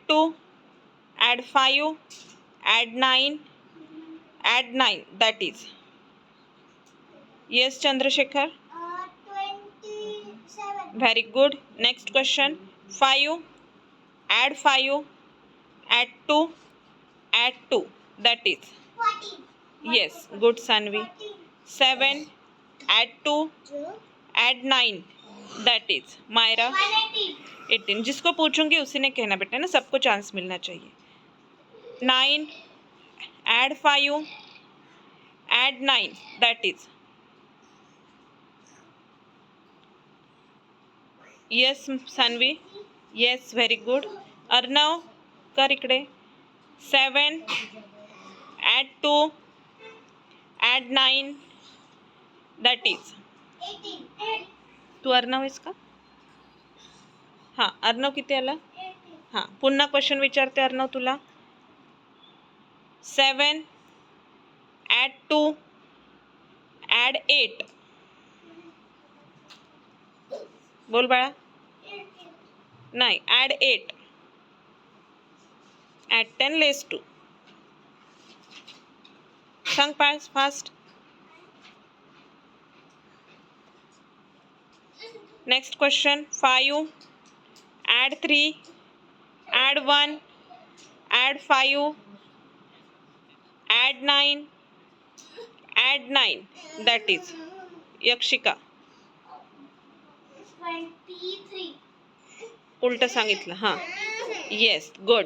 2, add 5, add 9, add 9. That is. Yes, Chandrasekhar. 27. Very good. Next question. 5, add 5, add 2, add 2. That is. 14. Yes, good Sanvi. 14. 7, add 2, add 9. That is. Myra. 118. 18. जिसको पूछूंगी उसी ने कहना बेटा ना, सबको चांस मिलना चाहिए. 9, add 5, add 9. That is. Yes, Sanvi. Yes, very good. Arnav, कर इकडे. 7, add 2, add 9. That is. 18. तू अर्णव आहेस का? हां, अर्णव किती आला? 18. हां, पुन्हा क्वेश्चन विचारते अर्णव तुला. 7, add 2, add 8. बोल बाळा. 18. नाही, add 8. add 10 less 2. सांग fast. Next question. 5, add 3, add 1, add 5, add 9, add 9. That is. यक्षिका. 23. उलट सांगितलं. हां. Yes, good.